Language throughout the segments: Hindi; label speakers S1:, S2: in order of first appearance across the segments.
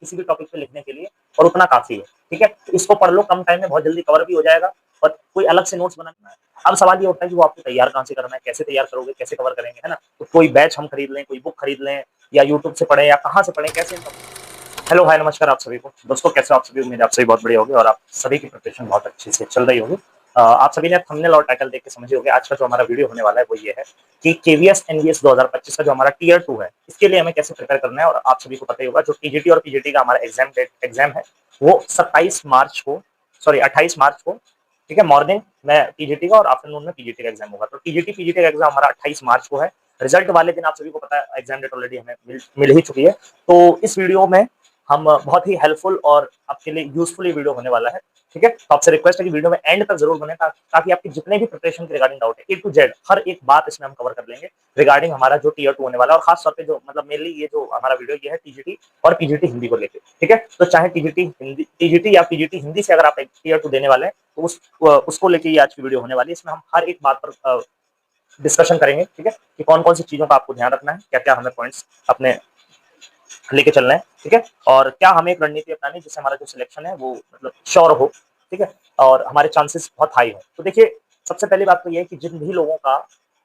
S1: किसी भी टॉपिक पे लिखने के लिए और उतना काफ़ी है, ठीक है? तो इसको पढ़ लो, कम टाइम में बहुत जल्दी कवर भी हो जाएगा और कोई अलग से नोट्स बनाना है। अब सवाल ये उठता है कि वो आपको तैयार कहाँ से करना है, कैसे तैयार करोगे, कैसे कवर करेंगे, है ना? तो कोई बैच हम खरीद लें, कोई बुक खरीद लें या यूट्यूब से पढ़ें या कहाँ से पढ़ें, कैसे इन हेलो, हाय, नमस्कार आप सभी को। दोस्तों कैसे हो आप सभी? उम्मीद है आप सभी बहुत बढ़िया होंगे और आप सभी की प्रिपरेशन बहुत अच्छे से चल रही होगी। आप सभी ने थंबनेल और टाइटल देख के समझे होंगे आज का जो हमारा वीडियो होने वाला है वो ये है कि केवीएस एनवीएस 2025 का जो हमारा टियर 2 है, इसके लिए हमें कैसे प्रिपेयर करना है। और आप सभी को पता ही होगा जो टीजीटी और पीजीटी का हमारा एग्जाम है वो 27 मार्च को, सॉरी 28 मार्च को, ठीक है, मॉर्निंग में टीजीटी का और आफ्टरनून में पीजीटी का एग्जाम होगा। तो टीजीटी पीजीटी का एग्जाम हमारा 28 मार्च को है। रिजल्ट वाले दिन आप सभी को पता है एग्जाम डेट ऑलरेडी हमें मिल ही चुकी है। तो इस वीडियो में हम बहुत ही हेल्पफुल और आपके लिए यूजफुल ये वीडियो होने वाला है, ठीक है? तो आपसे रिक्वेस्ट है कि वीडियो में एंड तक जरूर बने ताकि आपके जितने भी प्रिपरेशन के रिगार्डिंग डाउट है ए टू जेड हर एक बात इसमें हम कवर कर लेंगे रिगार्डिंग हमारा जो टियर 2 होने वाला है। और खास तौर पे जो मतलब मेनली ये जो हमारा वीडियो ये है टीजीटी और पीजीटी हिंदी को लेकर, ठीक है? तो चाहे टीजीटी या पीजीटी हिंदी से अगर आप टियर 2 देने वाले हैं तो उसको लेके ये आज की वीडियो होने वाली है। इसमें हम हर एक बात पर डिस्कशन करेंगे, ठीक है, कि कौन कौन सी चीजों का आपको ध्यान रखना है, क्या क्या हमें पॉइंट्स अपने लेके चलना है, ठीक है, और क्या हमें एक रणनीति अपनानी है जिससे हमारा जो सिलेक्शन है वो मतलब श्योर हो, ठीक है, और हमारे चांसेस बहुत हाई हो। तो देखिए सबसे पहली बात तो ये है कि जिन भी लोगों का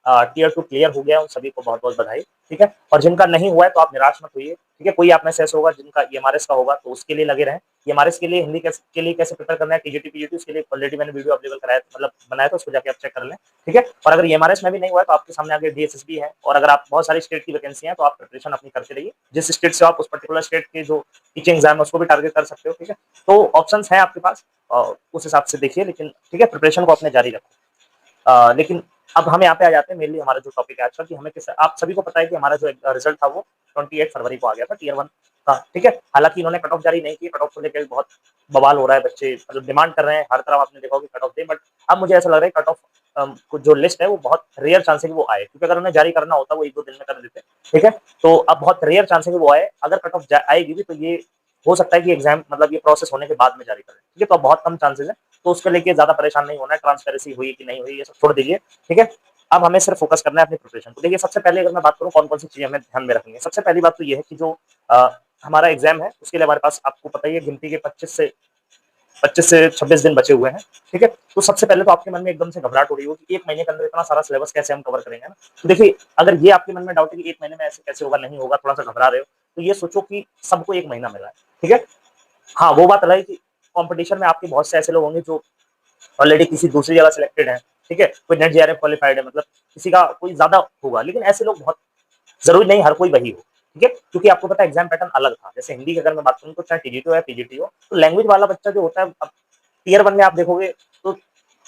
S1: टियर 2 क्लियर हो गया उन सभी को बहुत बहुत बधाई, ठीक है, और जिनका नहीं हुआ है तो आप निराश मत होइए, ठीक है। कोई आप में से ऐसा होगा जिनका ईएमआरएस का होगा तो उसके लिए लगे रहें। ईएमआरएस के लिए हिंदी के लिए कैसे प्रिपेयर करना है, टीजीटी पीजीटी, उसके लिए ऑलरेडी मैंने वीडियो अवेलेबल कराया, मतलब बनाया था, उसको जाके आप चेक कर लें, ठीक है। और अगर ईएमआरएस में भी नहीं हुआ है तो आपके सामने आगे डीएसएसबी है और अगर आप बहुत सारी स्टेट की वैकेंसी है तो आप प्रिपरेशन अपनी करते रहिए। जिस स्टेट से आप उस पर्टिकुलर स्टेट के जो टीचिंग एग्जाम है उसको भी टारगेट कर सकते हो, ठीक है। तो ऑप्शंस हैं आपके पास और उस हिसाब से देखिए, लेकिन ठीक है प्रिपरेशन को अपने जारी रखो। लेकिन अब हम यहाँ पे आ जाते हैं मेनली हमारा जो टॉपिक है आज का, कि हमें किस, आप सभी को पता है कि हमारा जो रिजल्ट था वो 28 फरवरी को आ गया था टियर 1 का, ठीक है। हालांकि इन्होंने कट ऑफ जारी नहीं की, कट ऑफ को लेकर बहुत बवाल हो रहा है, बच्चे मतलब डिमांड कर रहे हैं हर तरफ, आपने देखा होगा कट ऑफ दे, बट अब मुझे ऐसा लग रहा है कट ऑफ जो लिस्ट है वो बहुत रेयर चांस है कि वो आए, क्योंकि अगर उन्हें जारी करना होता वो 1-2 दिन में कर देते, ठीक है। तो अब बहुत रेयर चांस है कि वो आए। अगर कट ऑफ आएगी भी तो ये हो सकता है कि एग्जाम मतलब ये प्रोसेस होने के बाद में जारी करें, ठीक है। तो बहुत कम चांसेस है, तो उसके लेके ज्यादा परेशान नहीं होना है, ट्रांसपेरेंसी हुई कि नहीं हुई ये सब छोड़ दीजिए, ठीक है। अब हमें सिर्फ फोकस करना है अपनी प्रिपरेशन को। देखिए सबसे पहले अगर मैं बात करूं कौन कौन सी चीजें हमें ध्यान में रखनी है, सबसे पहली बात तो ये है कि जो हमारा एग्जाम है उसके लिए हमारे पास आपको पता ही है गिनती के 25 से 26 दिन बचे हुए हैं, ठीक है। तो सबसे पहले तो आपके मन में एकदम से घबराहट हो रही हो कि एक महीने के अंदर इतना सारा सिलेबस कैसे हम कवर करेंगे ना। तो देखिए अगर ये आपके मन में डाउट है कि एक महीने में ऐसे कैसे होगा, नहीं होगा, थोड़ा सा घबरा रहे हो, तो ये सोचो कि सबको एक महीना मिला है, ठीक है। हाँ वो बात अलग है कि कंपटीशन में आपके बहुत से ऐसे लोग होंगे जो ऑलरेडी किसी दूसरी जगह सिलेक्टेड है, ठीक है, कोई नेट जेआरएफ क्वालिफाइड है, मतलब किसी का कोई ज्यादा होगा, लेकिन ऐसे लोग बहुत जरूरी नहीं हर कोई वही हो, ठीक है, क्योंकि आपको पता है एग्जाम पैटर्न अलग था। जैसे हिंदी की अगर मैं बात करूँ तो चाहे टीजीटी हो या पीजीटी हो, तो लैंग्वेज वाला बच्चा जो होता है, अब टीयर 1 में आप देखोगे तो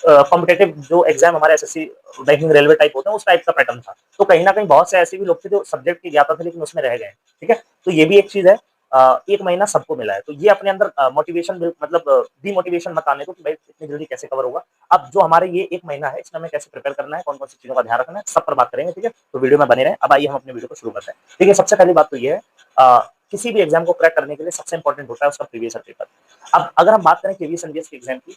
S1: कॉम्पिटेटिव जो एग्जाम हमारे एसएससी बैंकिंग रेलवे टाइप होते हैं उस टाइप का पैटर्न था। तो कहीं ना कहीं बहुत से ऐसे भी लोग थे जो सब्जेक्ट की ज्ञाता थे लेकिन उसमें रह गए, ठीक है। तो ये भी एक चीज है, एक महीना सबको मिला है, तो ये अपने अंदर मोटिवेशन मतलब डीमोटिवेशन मत आने दो कि भाई इतनी जल्दी कैसे कवर होगा। अब जो हमारे ये एक महीना है इसमें हमें कैसे प्रिपेयर करना है, कौन कौन सी चीजों का ध्यान रखना है, सब पर बात करेंगे, ठीक है। तो वीडियो में बने रहे। अब आइए हम अपने वीडियो को शुरू करते हैं। ठीक है, सबसे पहली बात तो ये है किसी भी एग्जाम को क्रैक करने के लिए सबसे इंपॉर्टेंट होता है उसका प्रीवियस पेपर। अब अगर हम बात करें केवीएस एनवीएस के एग्जाम की,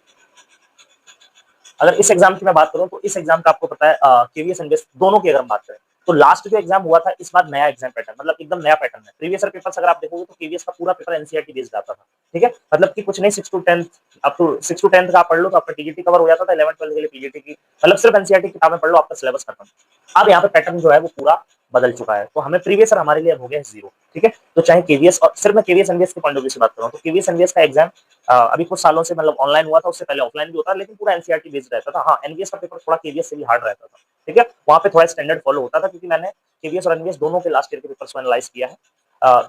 S1: अगर इस एग्जाम की मैं बात करूं तो इस एग्जाम का आपको पता है केवीएस एनवीएस दोनों की अगर हम बात करें तो लास्ट जो एग्जाम हुआ था इस बार नया एग्जाम पैटर्न, मतलब एकदम नया पैटर्न है। प्रीवियस ईयर पेपर्स अगर आप देखोगे तो केवीएस का पूरा पेपर एनसीईआरटी बेस्ड आता था, ठीक है, मतलब कि कुछ नहीं 6 टू 10 अप टू 6 टू 10 का आप पढ़ लो तो आपका टीजीटी कवर हो जाता था, 11 12 के लिए पीजीटी की मतलब सिर्फ एनसीईआरटी किताबें पढ़ लो आपका सिलेबस खत्म। अब यहाँ पे पैटर्न जो है वो पूरा बदल चुका है, तो हमें प्रीवियस ईयर हमारे लिए अब हो गया जीरो, ठीक है। तो चाहे केवीएस, और सिर्फ मैं केवीएस एनवीएस के पॉइंट ऑफ व्यू से बात कर रहा हूं, तो केवीएस एनवीएस का एग्जाम अभी कुछ सालों से मतलब ऑनलाइन हुआ था, उससे पहले ऑफलाइन भी होता लेकिन पूरा एनसीईआरटी बेस्ड रहता था। हाँ एनवीएस का पेपर थोड़ा केवीएस से भी हार्ड रहता था, ठीक है, वहां पे थोड़ा स्टैंडर्ड फॉलो होता था, क्योंकि मैंने केवीएस और एनवीएस दोनों के लास्ट ईयर के पेपर्स को एनालाइज किया है।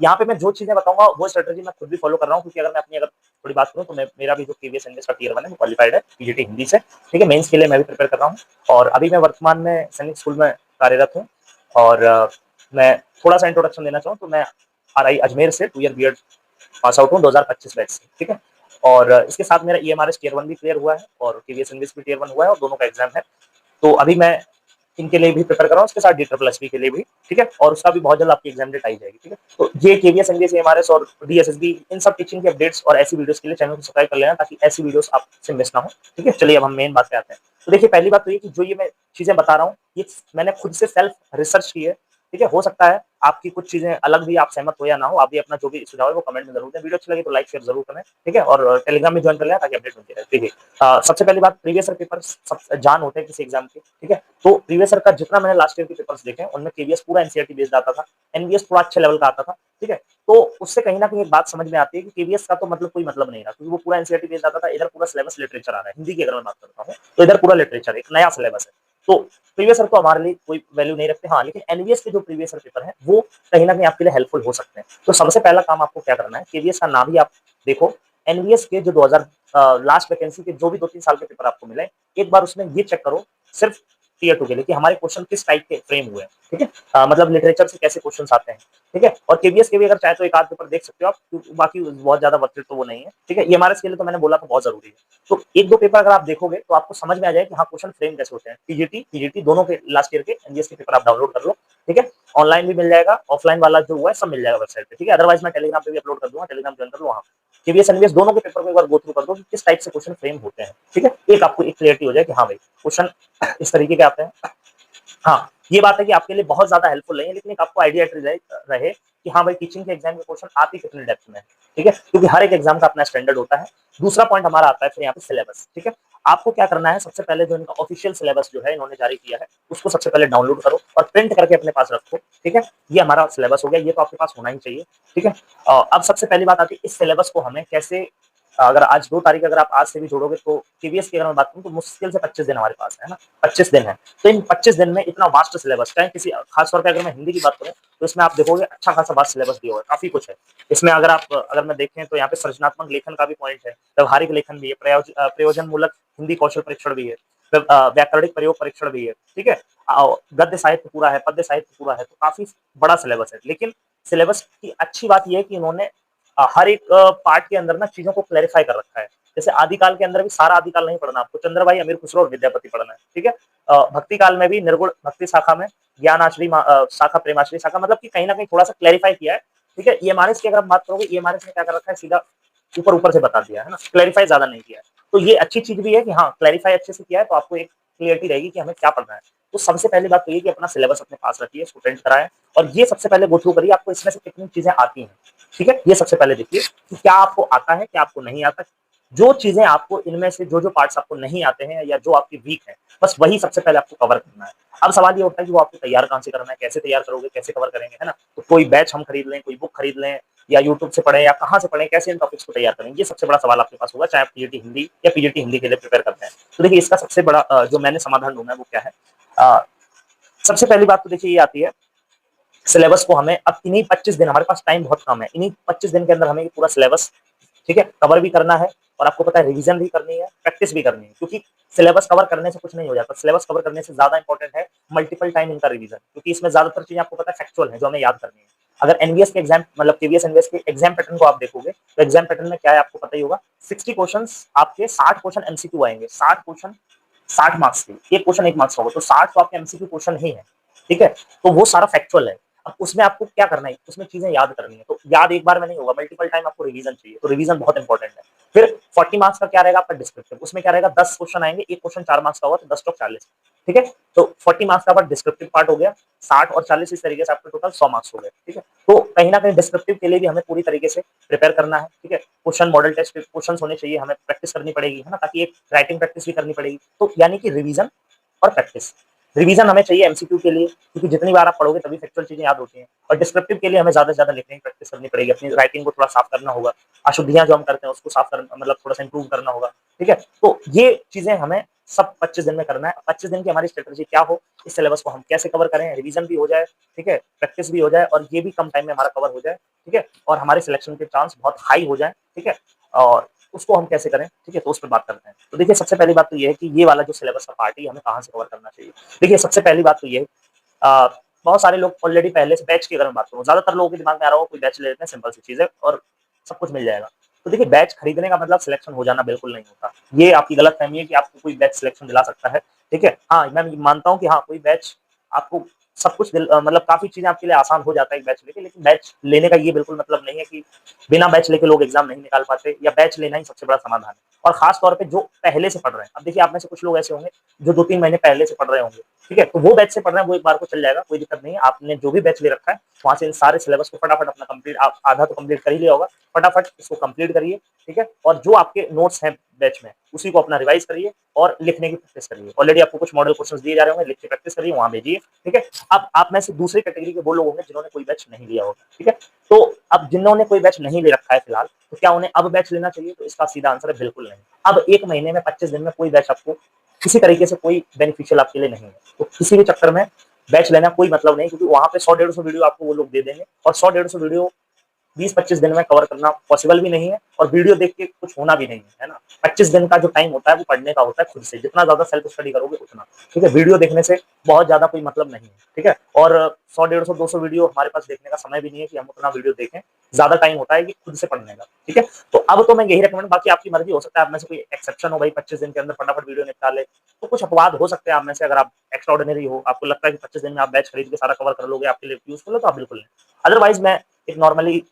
S1: यहाँ पे मैं जो चीजें बताऊंगा वो स्ट्रेटेजी मैं खुद भी फॉलो कर रहा हूँ, क्योंकि अगर मैं अपनी अगर थोड़ी बात करूँ तो मेरा भी जो केवीएस एनवीएस का टियर 1 है वो क्वालिफाइड है पीजीटी हिंदी से, ठीक है। मेंस के लिए मैं भी प्रिपेयर कर रहा हूँ और अभी मैं वर्तमान में सैनिक स्कूल में कार्यरत हूँ। और मैं थोड़ा सा इंट्रोडक्शन देना चाहूँ तो मैं आरआई अजमेर से 2 ईयर बीएड पास आउट हूँ 2025 बैच से, ठीक है। और इसके साथ मेरा ईएमआरएस टियर 1 भी क्लियर हुआ है और केवीएस एनवीएस भी टियर 1 हुआ है और दोनों का एग्जाम है। तो अभी मैं इनके लिए भी प्रिपेयर कर रहा हूँ, उसके साथ DSSB के लिए भी, ठीक है, और उसका भी बहुत जल्द आपकी एग्जाम डेट आई जाएगी, ठीक है। तो ये केवीएस एनवीएस एमआरएस और डीएसएसबी इन सब टीचिंग के अपडेट्स और ऐसी वीडियोस के लिए चैनल को सब्सक्राइब कर लेना ताकि ऐसी वीडियोस आपसे मिस ना हो, ठीक है। चलिए अब हम मेन बात पे आते हैं। तो देखिए पहली बात तो ये कि जो ये मैं चीजें बता रहा हूँ ये मैंने खुद से सेल्फ रिसर्च की है, ठीक है? हो सकता है आपकी कुछ चीज़ें अलग भी आप सहमत हो या ना हो, आप भी अपना जो भी सुझाव है वो कमेंट में ज़रूर दें। वीडियो अच्छी लगी तो लाइक शेयर ज़रूर करें, ठीक है? और टेलीग्राम में जॉइन कर लें ताकि अपडेट मिलती रहे। देखिए सबसे पहली बात प्रीवियस ईयर पेपर सब जान होते हैं किसी एग्ज़ाम के, ठीक है? तो प्रीवियस ईयर का जितना मैंने लास्ट ईयर के पेपर्स देखे हैं, उनमें केवीएस पूरा एनसीईआरटी बेस्ड आता था, एनवीएस थोड़ा अच्छे लेवल का आता था, ठीक है? तो उससे कहीं न कहीं एक बात समझ में आती है कि केवीएस का तो मतलब कोई मतलब नहीं रहा क्योंकि वो पूरा एनसीईआरटी बेस्ड आता था, इधर पूरा सिलेबस लिटरेचर आ रहा है। हिंदी की अगर मैं बात करता हूँ, तो इधर पूरा लिटरेचर है, एक नया सिलेबस है। तो प्रीवियस ईयर तो हमारे लिए कोई वैल्यू नहीं रखते, हाँ, लेकिन एनवीएस के जो प्रीवियस ईयर पेपर हैं, वो कहीं न कहीं आपके लिए हेल्पफुल हो सकते हैं। तो सबसे पहला काम आपको क्या करना है, केवीएस का नाम ही आप देखो, एनवीएस के जो 2000 लास्ट वैकेंसी के जो भी 2-3 साल के पेपर आपको मिले, एक बार उसमें ये चेक करो, सिर्फ टियर 2 के लिए कि हमारे क्वेश्चन किस टाइप के फ्रेम हुए हैं, ठीक है? मतलब लिटरेचर से कैसे क्वेश्चंस आते हैं, ठीक है? और केवीएस के भी अगर चाहे तो एक आध पेपर देख सकते हो आप, बाकी बहुत ज़्यादा वर्थ इट तो वो नहीं है, ठीक है? ईएमआरएस के लिए तो मैंने बोला था बहुत ज़रूरी है। तो 1-2 पेपर अगर आप देखोगे तो आपको समझ में आ जाएगा कि हाँ, क्वेश्चन फ्रेम कैसे होते हैं। पीजीटी दोनों के लास्ट ईयर के एनवीएस के पेपर आप डाउनलोड कर लो, ठीक है? ऑनलाइन भी मिल जाएगा, ऑफलाइन वाला जो हुआ है सब मिल जाएगा वेबसाइट पे, ठीक है? अदरवाइज़ मैं टेलीग्राम पे भी अपलोड कर दूँगा, टेलीग्राम जॉइन कर लो वहाँ। केवीएस, एनवीएस दोनों के पेपर को एक बार गो थ्रू कर दो कि किस टाइप से क्वेश्चन फ्रेम होते हैं, ठीक है? एक आपको एक क्लैरिटी हो जाए कि हाँ भाई, क्वेश्चन इस तरीके के आते हैं। हाँ, ये बात है कि आपके लिए बहुत ज़्यादा हेल्पफुल नहीं है, लेकिन एक आपको आइडिया रहे रहे कि हाँ भाई, टीचिंग के एग्जाम के क्वेश्चन आते कितने डेप्थ में है, ठीक है? क्योंकि हर एक एग्जाम का अपना स्टैंडर्ड होता है। दूसरा पॉइंट हमारा आता है फिर यहाँ पे सिलेबस, ठीक है? आपको क्या करना है, सबसे पहले जो इनका ऑफिशियल सिलेबस जो है इन्होंने जारी किया है, उसको सबसे पहले डाउनलोड करो और प्रिंट करके अपने पास रखो, ठीक है? ये हमारा सिलेबस हो गया, ये तो आपके पास होना ही चाहिए, ठीक है? अब सबसे पहली बात आती है इस सिलेबस को हमें कैसे, अगर आज 2 तारीख अगर आप आज से भी जोड़ोगे तो केवीएस की अगर मैं बात करूँ तो मुश्किल से 25 दिन हमारे पास है ना? 25 दिन है। तो इन 25 दिन में इतना वास्ट सिलेबस, चाहे किसी खास तौर पे अगर मैं हिंदी की बात करूँ, तो इसमें आप देखोगे अच्छा खासा वास्ट सिलेबस दिया हुआ है, काफ़ी कुछ है। इसमें अगर मैं देखें तो यहाँ पे सृजनात्मक लेखन का भी पॉइंट है, व्यावहारिक लेखन भी है, प्रयोजनमूलक हिंदी कौशल परीक्षण भी है, व्याकरणिक प्रयोग परीक्षण भी है, ठीक है? गद्य साहित्य पूरा है, पद्य साहित्य पूरा है, तो काफ़ी बड़ा सिलेबस है। लेकिन सिलेबस की अच्छी बात ये है कि इन्होंने हर एक पार्ट के अंदर ना चीज़ों को क्लैरिफाई कर रखा है। जैसे आदिकाल के अंदर भी सारा आदिकाल नहीं पढ़ना आपको, चंद्रभाई, अमीर खुसरो और विद्यापति पढ़ना है, ठीक है? भक्ति काल में भी निर्गुण भक्ति शाखा में ज्ञानाश्री शाखा, प्रेमाश्री शाखा, मतलब कि कहीं न कहीं थोड़ा-सा क्लैरिफाई किया है, ठीक है? ईएमआरएस की अगर आप बात करोगे, ईएमआरएस ने क्या कर रखा है, सीधा ऊपर-ऊपर से बता दिया है ना, क्लैरिफाई ज़्यादा नहीं किया है। तो ये अच्छी चीज़ भी है कि हाँ, क्लैरिफाई अच्छे से किया है तो आपको एक क्लैरिटी रहेगी कि हमें क्या पढ़ना है। तो सबसे पहली बात तो ये कि अपना सिलेबस अपने पास रखिए, इसको प्रिंट कराएँ और ये सबसे पहले गो थ्रू करिए आपको इसमें से कितनी चीज़ें आती हैं, ठीक है? ये सबसे पहले देखिए कि क्या आपको आता है, क्या आपको नहीं आता। जो चीज़ें आपको इनमें से जो पार्ट्स आपको नहीं आते हैं या जो आपके वीक हैं, बस वही सबसे पहले आपको कवर करना है। अब सवाल ये उठता है कि वो आपको तैयार कहाँ से करना है, कैसे तैयार करोगे, कैसे कवर करेंगे, है ना? तो कोई बैच हम खरीद लें, कोई बुक खरीद लें या यूट्यूब से पढ़ें या कहाँ से पढ़ें, कैसे इन टॉपिक्स को तैयार करें? ये सबसे बड़ा सवाल आपके पास होगा, चाहे आप पीजीटी हिंदी या पीजीटी हिंदी के लिए प्रिपेयर करते हैं। तो देखिए इसका सबसे बड़ा जो मैंने समाधान ढूँढा है वो क्या है? अ, सबसे पहली बात तो देखिए ये आती है, सिलेबस को हमें अब इन्हीं 25 दिन, हमारे पास टाइम बहुत कम है, इन्हीं 25 दिन के अंदर हमें ये पूरा सिलेबस, ठीक है, कवर भी करना है और आपको पता है रिवीजन भी करनी है, प्रैक्टिस भी करनी है, क्योंकि सिलेबस कवर करने से कुछ नहीं हो जाता। सिलेबस कवर करने से ज़्यादा इंपॉर्टेंट है मल्टीपल टाइम इनका रिवीजन, क्योंकि इसमें ज़्यादातर चीज़ें आपको पता है फैक्चुअल हैं, जो हमें याद करनी है। अगर एनवीएस के एग्जाम मतलब केवीएस एनवीएस के एग्जाम पैटर्न को आप देखोगे, तो एग्जाम पैटर्न में क्या है आपको पता ही होगा, 60 क्वेश्चंस आपके 60 क्वेश्चन एमसीक्यू आएँगे, 60 क्वेश्चन 60 मार्क्स के, एक क्वेश्चन 1 मार्क्स का होगा, तो 60 तो आपके एमसीक्यू क्वेश्चन ही है, ठीक है? तो वो सारा फैक्चुअल है। अब उसमें आपको क्या करना है, उसमें चीज़ें याद करनी है, तो याद एक बार में नहीं होगा, मल्टीपल टाइम आपको रिवीजन चाहिए, तो रिवीजन बहुत इंपॉर्टेंट है। फिर 40 मार्क्स का क्या रहेगा आपका डिस्क्रिप्टिव, उसमें क्या रहेगा 10 क्वेश्चन आएँगे, एक क्वेश्चन 4 मार्क्स का होगा, तो 10 चौक 40, ठीक है? तो 40 मार्क्स का आपका डिस्क्रिप्टिव पार्ट हो गया, 60 और 40 इस तरीके से आपके टोटल 100 मार्क्स हो गए, ठीक है? तो कहीं न कहीं डिस्क्रिप्टिव के लिए भी हमें पूरी तरीके से प्रिपेयर करना है, ठीक है? क्वेश्चन मॉडल टेस्ट के क्वेश्चन्स होने चाहिए, हमें प्रैक्टिस करनी पड़ेगी, है ना? ताकि एक राइटिंग प्रैक्टिस भी करनी पड़ेगी, तो यानी कि रिवीजन और प्रैक्टिस। रिवीजन हमें चाहिए एमसीक्यू के लिए, क्योंकि जितनी बार आप पढ़ोगे तभी फैक्चुअल चीजें याद होती हैं, और डिस्क्रिप्टिव के लिए हमें ज्यादा से ज्यादा लिखने की प्रैक्टिस करनी पड़ेगी, अपनी राइटिंग को थोड़ा साफ करना होगा, अशुद्धियां जो हम करते हैं उसको साफ करना, मतलब थोड़ा सा इंप्रूव करना होगा, ठीक है? तो ये चीजें हमें सब 25 दिन में करना है। 25 दिन की हमारी स्ट्रेटेजी क्या हो, इस सिलेबस को हम कैसे कवर करें, रिवीजन भी हो जाए, ठीक है, प्रैक्टिस भी हो जाए और ये भी कम टाइम में हमारा कवर हो जाए, ठीक है, और हमारे सिलेक्शन के चांस बहुत हाई हो जाए, ठीक है, और उसको हम कैसे करें, ठीक है, तो उस पर बात करते हैं। तो देखिए सबसे पहली बात तो ये है कि ये वाला जो सिलेबस का पार्ट है हमें कहाँ से कवर करना चाहिए। देखिए सबसे पहली बात तो ये है, बहुत सारे लोग ऑलरेडी पहले से बैच की अगर मैं बात करूँ, ज्यादातर लोगों के दिमाग में आ रहा हो कोई बैच ले लेते हैं, सिंपल सी चीज है और सब कुछ मिल जाएगा। तो देखिए बैच खरीदने का मतलब सिलेक्शन हो जाना बिल्कुल नहीं होता। ये आपकी गलतफहमी है कि आपको कोई बैच सिलेक्शन दिला सकता है, ठीक है? हाँ, मैं मानता हूँ कि हाँ, कोई बैच आपको सब कुछ मतलब काफ़ी चीज़ें आपके लिए आसान हो जाता है एक बैच लेके, लेकिन बैच लेने का ये बिल्कुल मतलब नहीं है कि बिना बैच लेके लोग एग्ज़ाम नहीं निकाल पाते या बैच लेना ही सबसे बड़ा समाधान है। और ख़ास तौर पे जो पहले से पढ़ रहे हैं। अब देखिए आप में से कुछ लोग ऐसे होंगे जो 2-3 महीने पहले से पढ़ रहे होंगे, ठीक है? तो वो बैच से पढ़ रहे हैं, वो एक बार को चल जाएगा, कोई दिक्कत नहीं है। आपने जो भी बैच ले रखा है, वहाँ से इन सारे सिलेबस को फटाफट अपना कंप्लीट आप आधा तो कंप्लीट कर ही लिया होगा, फटाफट इसको कंप्लीट करिए, ठीक है? और जो आपके नोट्स हैं बैच में, उसी को अपना रिवाइज़ करिए और लिखने की प्रैक्टिस करिए। ऑलरेडी आपको कुछ मॉडल क्वेश्चंस दिए जा रहे होंगे, लिख के प्रैक्टिस करिए, वहाँ भेजिए, ठीक है? अब आप में से दूसरी कैटेगरी के वो लोग होंगे जिन्होंने कोई बैच नहीं लिया होगा, ठीक है? तो अब जिन्होंने कोई बैच नहीं ले रखा है फिलहाल, तो क्या उन्हें अब बैच लेना चाहिए? तो इसका सीधा आंसर है बिल्कुल नहीं। अब 1 महीने में 25 दिन में कोई बैच आपको किसी तरीके से कोई बेनिफिशियल आपके लिए नहीं है। तो किसी भी चक्कर में बैच लेना कोई मतलब नहीं, क्योंकि वहाँ पे 100-150 वीडियो आपको वो लोग दे देंगे और 100-150 वीडियो 20-25 दिन में कवर करना पॉसिबल भी नहीं है और वीडियो देख के कुछ होना भी नहीं है ना? 25 दिन का जो टाइम होता है वो पढ़ने का होता है खुद से, जितना ज़्यादा सेल्फ स्टडी करोगे उतना, ठीक है? वीडियो देखने से बहुत ज़्यादा कोई मतलब नहीं है, ठीक है? और 100, 150, 200 वीडियो हमारे पास देखने का समय भी नहीं है कि हम उतना वीडियो देखें, ज़्यादा टाइम होता है कि खुद से पढ़ने का, ठीक है? तो अब तो मैं यही रिकमेंड, बाकी आपकी मर्ज़ी, हो सकता है आप में से कोई एक्सेप्शन हो भाई 25 दिन के अंदर फटाफट वीडियो निपटा ले, तो कुछ अपवाद हो सकते हैं आप में से, अगर आप एक्स्ट्राऑर्डिनरी हो, आपको लगता है कि 25 दिन में आप बैच खरीद के सारा कवर कर लोगे, आपके लिए यूज़फुल है, तो आप बिल्कुल लें। अदरवाइज़ मैं एक नॉर्मली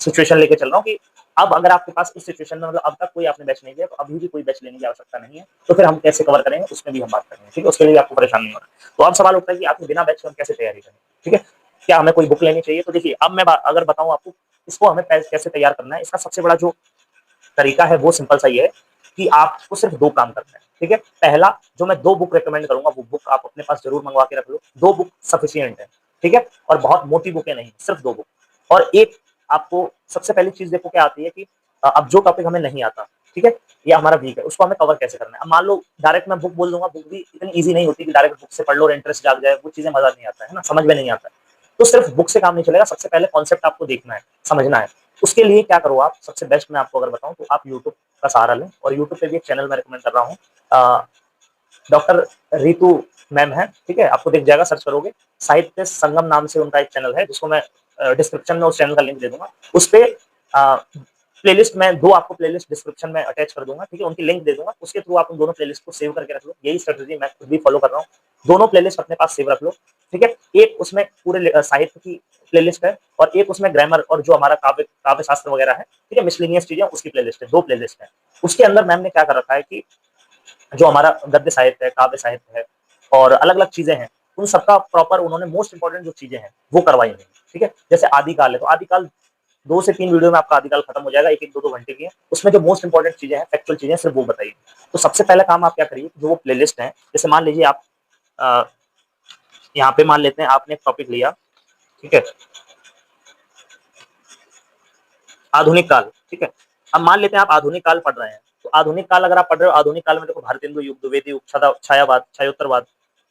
S1: सिचुएशन लेके चल रहा हूँ कि अब अगर आपके पास इस सिचुएशन में मतलब अब तक कोई आपने बैच नहीं लिया, तो अभी भी कोई बैच लेने की आवश्यकता नहीं है। तो फिर हम कैसे कवर करेंगे उसमें भी हम बात करेंगे, ठीक है? उसके लिए आपको परेशान नहीं होना। तो अब सवाल उठता है कि आपको बिना बैच के हम कैसे तैयारी करें, ठीक है? क्या हमें कोई बुक लेनी चाहिए? तो देखिए अब मैं अगर बताऊँ आपको इसको हमें कैसे तैयार करना है, इसका सबसे बड़ा जो तरीका है वो सिंपल सा ये है कि आपको सिर्फ 2 काम करने हैं, ठीक है? पहला, जो मैं 2 बुक रिकमेंड करूँगा वो बुक आप अपने पास ज़रूर मँगवा के रख लो। 2 बुक सफिशिएंट है, ठीक है? और बहुत मोटी बुकें नहीं, सिर्फ 2 बुक। और एक आपको सबसे पहली चीज़ देखो क्या आती है कि अब जो टॉपिक हमें नहीं आता, ठीक है? या हमारा वीक है, उसको हमें कवर कैसे करना है? अब मान लो डायरेक्ट मैं बुक बोल दूँगा, बुक भी इतनी ईज़ी नहीं होती कि डायरेक्ट बुक से पढ़ लो और इंटरेस्ट जाग जाए, वो चीज़ें मज़ा नहीं आता है ना? समझ में नहीं आता है। तो सिर्फ बुक से काम नहीं चलेगा, सबसे पहले कॉन्सेप्ट आपको देखना है, समझना है। उसके लिए क्या करो आप, सबसे बेस्ट मैं आपको अगर बताऊँ तो आप यूट्यूब का सहारा लें, और यूट्यूब पे भी एक चैनल मैं रिकमेंड कर रहा हूँ, डॉक्टर रितु मैम है, ठीक है? आपको दिख जाएगा, सर्च करोगे, साहित्य संगम नाम से उनका एक चैनल है, जिसको मैं डिस्क्रिप्शन में उस चैनल का लिंक दे दूँगा। उसपे प्लेलिस्ट मैं 2 आपको प्लेलिस्ट डिस्क्रिप्शन में अटैच कर दूँगा, ठीक है? उनकी लिंक दे दूँगा, उसके थ्रू आप उन दोनों प्लेलिस्ट को सेव करके रख लो। यही स्ट्रैटेजी मैं खुद भी फॉलो कर रहा हूँ। दोनों प्लेलिस्ट अपने पास सेव रख लो, ठीक है? एक उसमें पूरे साहित्य की प्लेलिस्ट है और एक उसमें ग्रामर और जो हमारा काव्य काव्य शास्त्र वगैरह है, ठीक है? मिसलेनियस चीज़ें उसकी प्लेलिस्ट है, 2 प्लेलिस्ट है। उसके अंदर मैम ने क्या कर रखा है कि जो हमारा गद्य साहित्य है, काव्य साहित्य है और अलग-अलग चीज़ें हैं, उन सबका प्रॉपर उन्होंने मोस्ट इम्पोर्टेंट जो चीज़ें हैं, वो करवाई हैं, ठीक है? जैसे आदिकाल है, तो आदिकाल 2 से 3 वीडियो में आपका आदिकाल खत्म हो जाएगा, 1-1, 2-2 घंटे की है। उसमें जो मोस्ट इम्पोर्टेंट चीज़ें हैं, फैक्चुअल चीज़ें हैं, सिर्फ वो बताइए। तो सबसे पहला काम आप क्या करिए, जो वो प्लेलिस्ट है, जैसे मान लीजिए आप अ, यहाँ पे मान लेते हैं आपने एक टॉपिक लिया, ठीक है? आधुनिक काल, ठीक है? अब मान लेते हैं आप आधुनिक काल पढ़ रहे हैं, तो आधुनिक काल अगर आप पढ़ रहे हो, आधुनिक काल में देखो भारतेंदु युग, द्विवेदी युग, छायावाद, छायोत्तरवाद,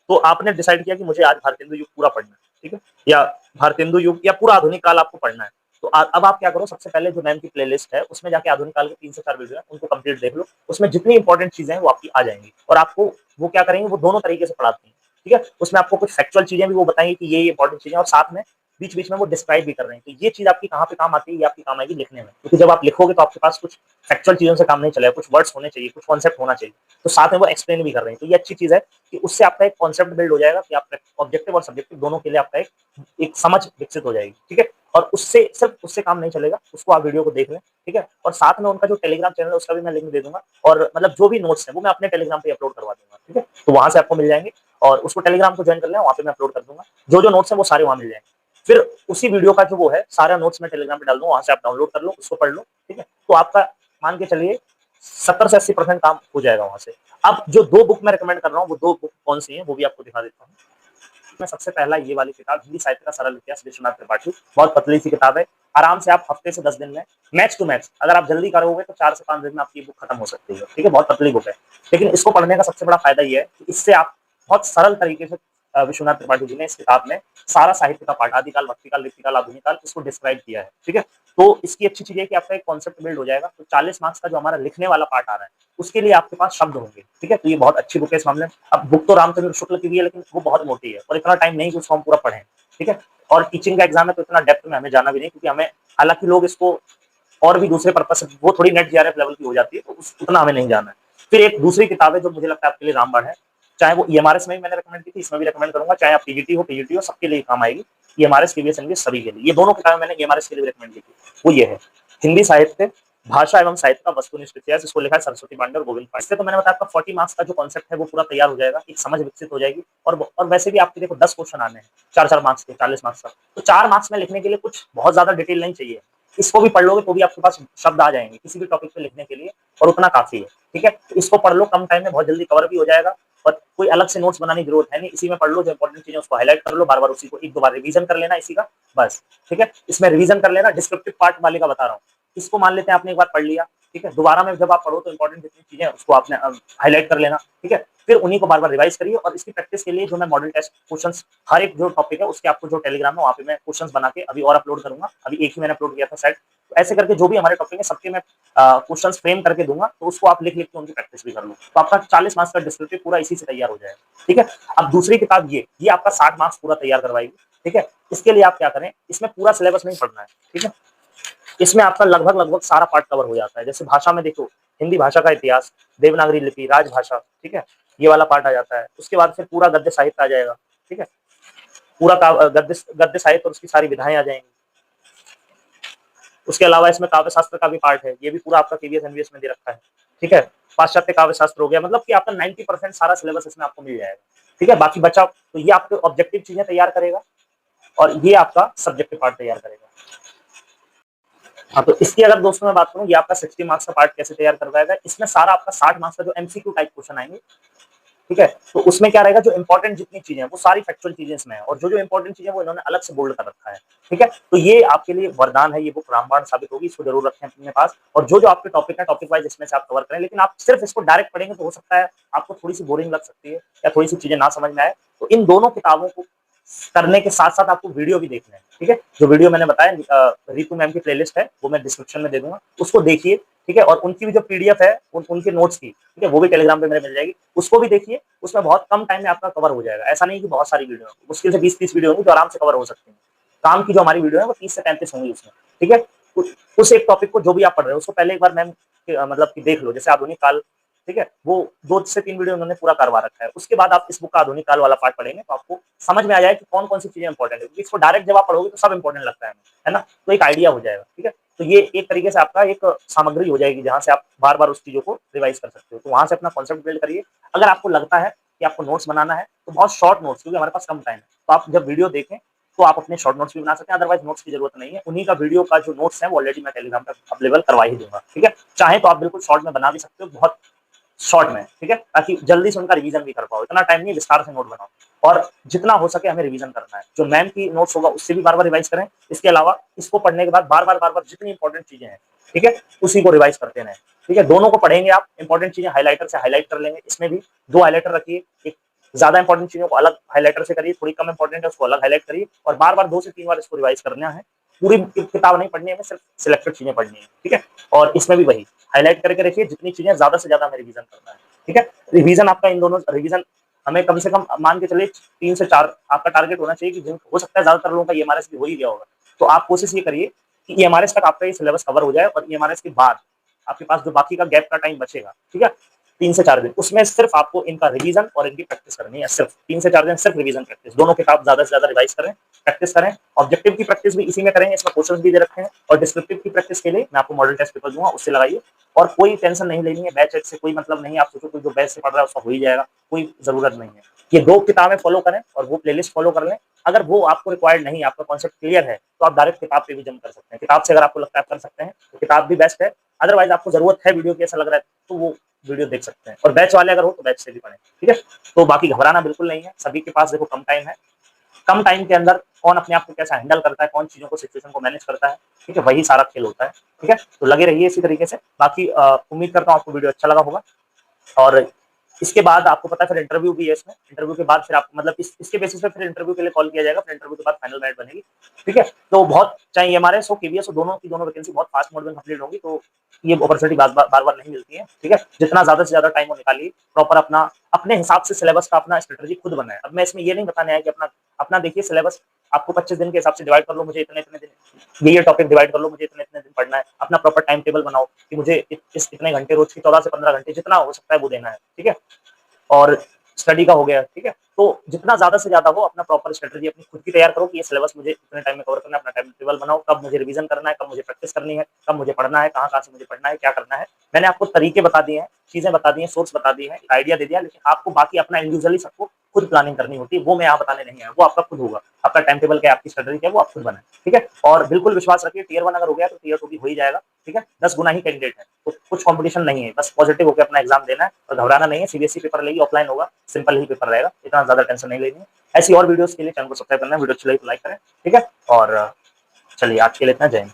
S1: तो आपने डिसाइड किया कि मुझे आज भारतेंदु युग पूरा पढ़ना है, ठीक है? या भारतेंदु युग या पूरा आधुनिक काल आपको पढ़ना है। तो अब आप क्या करो, सबसे पहले जो मैम की प्लेलिस्ट है, उसमें जाके आधुनिक काल के 3 से 4 वीडियो हैं, उनको कंप्लीट देख लो। उसमें जितनी इंपॉर्टेंट चीज़ें हैं, वो आपकी आ जाएँगी और आपको वो क्या करेंगे, वो दोनों तरीके से पढ़ाती हैं, ठीक है? उसमें आपको कुछ फैक्चुअल चीज़ें भी वो बताएँगे कि ये इंपॉर्टेंट चीज़ें हैं और साथ में बीच-बीच में वो डिस्क्राइब भी कर रहे हैं। तो ये चीज़ आपकी कहाँ पे काम आती है, ये आपकी काम आएगी लिखने में। क्योंकि जब आप लिखोगे तो आपके पास कुछ फैक्चुअल चीज़ों से काम नहीं चलेगा, कुछ वर्ड्स होने चाहिए, कुछ कॉन्सेप्ट होना चाहिए। तो साथ में वो एक्सप्लेन भी कर रहे हैं। तो ये अच्छी चीज़ है कि उससे आपका एक कॉन्सेप्ट बिल्ड हो जाएगा कि आप ऑब्जेक्टिव और सब्जेक्टिव दोनों के लिए आपका एक एक समझ विकसित हो जाएगी, ठीक है? और उससे सिर्फ उससे काम नहीं चलेगा, उसको आप वीडियो को देख लें, ठीक है? और साथ में उनका जो टेलीग्राम चैनल है उसका भी मैं लिंक दे दूँगा और मतलब जो भी नोट्स हैं वो मैं अपने टेलीग्राम पे अपलोड करवा दूँगा, ठीक है? तो वहाँ से आपको मिल जाएँगे और उसको टेलीग्राम को जॉइन कर लें, वहाँ पे मैं अपलोड कर दूँगा। जो-जो नोट्स हैं वो सारे वहाँ मिल जाएँगे। फिर उसी वीडियो का जो वो है, सारा नोट्स मैं टेलीग्राम पे डाल दूँगा, वहाँ से आप डाउनलोड कर लो, उसको पढ़ लो, ठीक है? तो आपका मान के चलिए 70 से 80% काम हो जाएगा वहाँ से। अब जो 2 बुक मैं रिकमेंड कर रहा हूँ, वो 2 बुक कौन-सी हैं, वो भी आपको दिखा देता हूँ। मैं सबसे पहला ये वाली किताब, हिंदी साहित्य का सरल इतिहास, विश्वनाथ त्रिपाठी, बहुत पतली सी किताब है। आराम से आप हफ्ते से 10 दिन में मैक्स टू मैक्स अगर आप जल्दी करोगे तो 4 से 5 दिन में आपकी ये बुक खत्म हो सकती है, ठीक है? बहुत पतली बुक है। लेकिन इसको पढ़ने का सबसे बड़ा फ़ायदा ये है कि इससे आप बहुत सरल तरीके से विश्वनाथ त्रिपाठी जी ने इस किताब में सारा साहित्य का पाठ, आदिकाल, भक्तिकाल, ऋतिकाल, आधुनिक काल, इसको डिस्क्राइब किया है, ठीक है? तो इसकी अच्छी चीज़ ये है कि आपका एक कॉन्सेप्ट बिल्ड हो जाएगा। तो 40 मार्क्स का जो हमारा लिखने वाला पार्ट आ रहा है, उसके लिए आपके पास शब्द होंगे, ठीक है? तो ये बहुत अच्छी बुक है इस मामले में। अब बुक तो रामचंद्र शुक्ल की भी है, लेकिन वो बहुत मोटी है और इतना टाइम नहीं कि उसको हम पूरा पढ़ें, ठीक है? और टीचिंग का एग्ज़ाम है तो इतना डेप्थ में हमें जाना भी नहीं, क्योंकि हमें, हालाँकि लोग इसको और भी दूसरे पर्पज़ से, वो थोड़ी नेट जेआरएफ लेवल की हो जाती है, तो उतना हमें नहीं जाना है। फिर एक दूसरी किताब है जो मुझे लगता है आपके लिए रामबाण है। चाहे वो ईएमआरएस में भी मैंने रिकमेंड की थी, इसमें भी रिकमेंड करूंगा, चाहे आप पीजीटी हो सबके लिए काम आएगी। ईएमआरएस केवीएस एनवीएस सभी के लिए, ये दोनों किताबें मैंने ईएमआरएस के लिए रिकमेंड की थी। वो ये है हिंदी साहित्य, भाषा एवं साहित्य का वस्तुनिष्ठ इतिहास, इसको लिखा है सरस्वती पांडे और गोविंद पांडे। इससे तो मैंने बताया आपका 40 मार्क्स का जो कॉन्सेप्ट है वो पूरा तैयार हो जाएगा, एक समझ विकसित हो जाएगी। और वैसे भी आपके देखो 10 क्वेश्चन आने हैं, 4-4 मार्क्स के, 40 मार्क्स का, तो 4 मार्क्स में लिखने के लिए कुछ बहुत ज्यादा डिटेल नहीं चाहिए। इसको भी पढ़ लोगे तो भी आपके पास शब्द आ जाएंगे किसी भी टॉपिक पे लिखने के लिए, और उतना काफी है। ठीक है, तो इसको पढ़ लो, कम टाइम में बहुत जल्दी कवर भी हो जाएगा, और कोई अलग से नोट्स बनाने की जरूरत है नहीं, इसी में पढ़ लो, जो इंपॉर्टेंट चीजें उसको हाईलाइट कर लो, बार बार उसी को 1-2 बार रिवीजन कर लेना इसी का, बस। ठीक है, इसमें रिवीजन कर लेना, डिस्क्रिप्टिव पार्ट वाले का बता रहा हूँ, इसको मान लेते हैं आपने एक बार पढ़ लिया, ठीक है, दोबारा में जब आप पढ़ो तो इंपॉर्टेंट जितनी चीजें उसको आपने हाईलाइट कर लेना। ठीक है, फिर उन्हीं को बार बार रिवाइज करिए, और इसकी प्रैक्टिस के लिए जो मैं मॉडल टेस्ट क्वेश्चंस हर एक जो टॉपिक है उसके आपको जो टेलीग्राम है वहाँ पे मैं क्वेश्चंस बना के अभी और अपलोड करूंगा, अभी एक ही मैंने अपलोड किया था सेट, तो ऐसे करके जो भी हमारे टॉपिक है सबके मैं क्वेश्चंस फ्रेम करके दूंगा, तो उसको आप लिख लिख के उनकी प्रैक्टिस भी कर लो, तो आपका 40 मार्क्स का डिस्क्रिप्टिव पूरा इसी से तैयार हो जाएगा। ठीक है, अब दूसरी किताब ये आपका 60 मार्क्स पूरा तैयार करवाएगी। ठीक है, इसके लिए आप क्या करें, इसमें पूरा सिलेबस नहीं पढ़ना है। ठीक है, इसमें आपका लगभग सारा पार्ट कवर हो जाता है। जैसे भाषा में देखो, हिंदी भाषा का इतिहास, देवनागरी लिपि, राजभाषा, ठीक है, ये वाला पार्ट आ जाता है। उसके बाद फिर पूरा गद्य साहित्य आ जाएगा। ठीक है, पूरा गद्य गद्य साहित्य और उसकी सारी विधाएं आ जाएंगी। उसके अलावा इसमें काव्य शास्त्र का भी पार्ट है, ये भी पूरा आपका केवीएस एनवीएस में दे रखा है। ठीक है, पाश्चात्य काव्य शास्त्र हो गया, मतलब कि आपका 90% सारा सिलेबस इसमें आपको मिल जाएगा। ठीक है, बाकी बचा तो ये आपके ऑब्जेक्टिव चीजें तैयार करेगा, और ये आपका सब्जेक्टिव पार्ट तैयार करेगा। हाँ, तो इसकी अगर दोस्तों मैं बात करूं, ये आपका 60 मार्क्स का पार्ट कैसे तैयार करवाएगा, इसमें सारा आपका 60 मार्क्स का जो एमसीक्यू टाइप क्वेश्चन आएंगे। ठीक है, तो उसमें क्या रहेगा, जो इंपॉर्टेंट जितनी चीजें हैं वो सारी फैक्चुअल चीजें इसमें है, और जो जो इंपॉर्टेंट चीजें वो इन्होंने अलग से बोल्ड कर रखा है। ठीक है, तो ये आपके लिए वरदान है, ये बुक रामबाण साबित होगी, इसको जरूर रखें अपने पास। और जो जो आपके टॉपिक है, टॉपिक वाइज इसमें से आप कवर करें, लेकिन आप सिर्फ इसको डायरेक्ट पढ़ेंगे तो हो सकता है आपको थोड़ी सी बोरिंग लग सकती है, या थोड़ी सी चीजें ना समझ में आए, तो इन दोनों किताबों को करने के साथ साथ आपको वीडियो भी देखना है। ठीक है, जो वीडियो मैंने बताया रितु मैम की प्लेलिस्ट है, वो मैं डिस्क्रिप्शन में दे दूंगा, उसको देखिए। ठीक है, और उनकी भी जो पीडीएफ है उनके नोट्स की, ठीक है, वो भी टेलीग्राम पे मेरे मिल जाएगी, उसको भी देखिए। उसमें बहुत कम टाइम में आपका कवर हो जाएगा, ऐसा नहीं कि बहुत सारी वीडियो है, मुश्किल से 20-30 वीडियो होंगी जो आराम से कवर हो सकती है। काम की जो हमारी वीडियो है वो 30 से 35 होंगी उसमें। ठीक है, उस एक टॉपिक को जो भी आप पढ़ रहे हो उसको पहले एक बार मैम मतलब कि देख लो, जैसे आधुनिक काल, ठीक है, वो 2 से 3 वीडियो उन्होंने पूरा करवा रखा है। उसके बाद आप इस बुक का आधुनिक काल वाला पार्ट पढ़ेंगे तो आपको समझ में आ जाए कि कौन कौन सी चीजें इंपॉर्टेंट है, क्योंकि इसको डायरेक्ट जब आप पढ़ोगे तो सब इंपॉर्टेंट लगता है ना, तो एक आइडिया हो जाएगा। ठीक है, तो ये एक तरीके से आपका एक सामग्री हो जाएगी जहां से आप बार बार उस चीजों को रिवाइज कर सकते हो, तो वहां से अपना कॉन्सेप्ट बिल्ड करिए। अगर आपको लगता है कि आपको नोट्स बनाना है तो बहुत शॉर्ट नोट्स, क्योंकि हमारे पास कम टाइम है, तो आप जब वीडियो देखें तो आप अपने शॉर्ट नोट्स भी बना सकते हैं, अदरवाइज नोट्स की जरूरत नहीं है। उन्हीं का वीडियो का जो नोट्स है वो ऑलरेडी मैं टेलीग्राम पर अवेलेबल करवा ही दूंगा। ठीक है, चाहे तो आप बिल्कुल शॉर्ट में बना भी सकते हो, बहुत शॉर्ट में। ठीक है, ताकि जल्दी से उनका रिवीजन भी कर पाओ, इतना टाइम नहीं, विस्तार से नोट बनाओ, और जितना हो सके हमें रिवीजन करना है। जो मैम की नोट्स होगा उससे भी बार बार रिवाइज करें, इसके अलावा इसको पढ़ने के बाद बार बार जितनी इंपॉर्टेंट चीजें हैं, ठीक है, उसी को रिवाइज करते रहें। ठीक है, दोनों को पढ़ेंगे आप, इंपॉर्टेंट चीजें हाईलाइटर से हाईलाइट कर लेंगे, इसमें भी 2 हाईलाइटर रखिए, एक ज्यादा इंपॉर्टेंट चीजों को अलग हाईलाइटर से करिए, थोड़ी कम इंपॉर्टेंट है उसको अलग हाईलाइट करिए, और बार बार 2 से 3 बार इसको रिवाइज करना है। पूरी किताब नहीं पढ़नी है, सिर्फ सिलेक्टेड चीजें पढ़नी है। ठीक है, और इसमें भी वही हाईलाइट करके रखिए, जितनी चीजें ज्यादा से ज्यादा हमें रिवीजन करना है। ठीक है, रिवीजन आपका इन दोनों रिवीजन हमें कम से कम मान के चलिए 3 से 4 आपका टारगेट होना चाहिए, कि हो सकता है ज्यादातर लोगों का ईएमआरएस भी हो ही गया होगा, तो आप कोशिश ये करिए कि ईएमआरएस तक आपका ये सिलेबस कवर हो जाए, और ईएमआरएस के बाद आपके पास जो बाकी का गैप का टाइम बचेगा, ठीक है, 3 से 4 दिन, उसमें सिर्फ आपको इनका रिवीजन और इनकी प्रैक्टिस करनी है। सिर्फ 3 से 4 दिन सिर्फ रिवीजन प्रैक्टिस, दोनों किताब ज्यादा से ज्यादा रिवाइज करें, प्रैक्टिस करें। ऑब्जेक्टिव की प्रैक्टिस भी इसी में करेंगे, इसमें क्वेश्चंस भी दे रखे हैं, और डिस्क्रिप्टिव की प्रैक्टिस के लिए मैं आपको मॉडल टेस्ट पेपर दूंगा, उससे लगाइए। और कोई टेंशन नहीं लेनी है, बैच से कोई मतलब नहीं, आप सोचो कोई जो बैच से पढ़ रहा है उसका हो ही जाएगा, कोई जरूरत नहीं है। ये 2 किताबें फॉलो करें और वो प्लेलिस्ट फॉलो कर लें। अगर वो आपको रिक्वायर्ड नहीं, आपका कॉन्सेप्ट क्लियर है, तो आप डायरेक्ट किताब पे भी जम कर सकते हैं। किताब से अगर आपको लगता है आप कर सकते हैं तो किताब भी बेस्ट है, अदरवाइज आपको जरूरत है वीडियो की ऐसा लग रहा है तो वो वीडियो देख सकते हैं, और बैच वाले अगर हो तो बैच से भी पढ़ें। ठीक है, तो बाकी घबराना बिल्कुल नहीं है, सभी के पास देखो कम टाइम है, कम टाइम के अंदर कौन अपने आप को कैसा हैंडल करता है, कौन चीजों को सिचुएशन को मैनेज करता है, ठीक है, वही सारा खेल होता है। ठीक है, तो लगे रहिए इसी तरीके से। बाकी उम्मीद करता हूँ आपको वीडियो अच्छा लगा होगा, और इसके बाद आपको पता है फिर इंटरव्यू भी है इसमें, इंटरव्यू के बाद फिर आप मतलब इसके बेसिस पे फिर इंटरव्यू के लिए कॉल किया जाएगा, फिर इंटरव्यू के बाद फाइनल मेरिट बनेगी। ठीक है, तो बहुत चाहे एमआरएस हो केवीएस हो, दोनों की दोनों वैकेंसी बहुत फास्ट मोड में कंप्लीट होंगी, तो ये अपॉर्चुनिटी बार बार नहीं मिलती है। ठीक है, जितना ज्यादा से ज्यादा टाइम हो निकालिए, प्रॉपर अपना अपने हिसाब से सिलेबस का अपना स्ट्रेटजी खुद बनाए। अब मैं इसमें ये नहीं बताने आया कि अपना अपना देखिए सिलेबस आपको 25 दिन के हिसाब से डिवाइड कर लो, मुझे इतने इतने दिन ये टॉपिक डिवाइड कर लो, मुझे इतने इतने दिन पढ़ना है, अपना प्रॉपर टाइम टेबल बनाओ कि मुझे इस इतने घंटे रोज की 14 से 15 घंटे जितना हो सकता है वो देना है। ठीक है, और स्टडी का हो गया, ठीक है। तो जितना ज्यादा से ज्यादा हो अपना प्रॉपर स्ट्रेटजी अपनी खुद की तैयार करो कि ये सिलेबस मुझे इतने टाइम में कवर करना है, अपना टाइम टेबल बनाओ, कब मुझे रिवीजन करना है, कब मुझे प्रैक्टिस करनी है, कब मुझे पढ़ना है, कहाँ से मुझे पढ़ना है, क्या करना है। मैंने आपको तरीके बता दिए हैं, चीजें बता दी हैं, सोर्स बता दिए हैं, आइडिया दे दिया, लेकिन आपको बाकी अपना इंडिविजुअली सबको खुद प्लानिंग करनी होती है। वो मैं यहाँ बताने नहीं आया, वो आपका खुद होगा। आपका टाइम टेबल क्या है, आपकी स्ट्रेटजी क्या है, वो आप खुद बनाए, ठीक है। और बिल्कुल विश्वास रखिए, टियर 1 अगर हो गया तो टियर 2 भी हो ही जाएगा, ठीक है। 10 गुना ही कैंडिडेट है, तो कुछ कंपटीशन नहीं है, बस पॉजिटिव होकर अपना एग्जाम देना है और घबराना नहीं है। सीबीएसई पेपर लेगी, ऑफलाइन होगा, सिंपल ही पेपर रहेगा, इतना ज्यादा टेंशन नहीं लेनी है। ऐसी और वीडियोस के लिए चैनल को सब्सक्राइब करना है, वीडियो अच्छी लगी तो लाइक करें, ठीक है। और चलिए आज के लिए इतना, जय हिंद।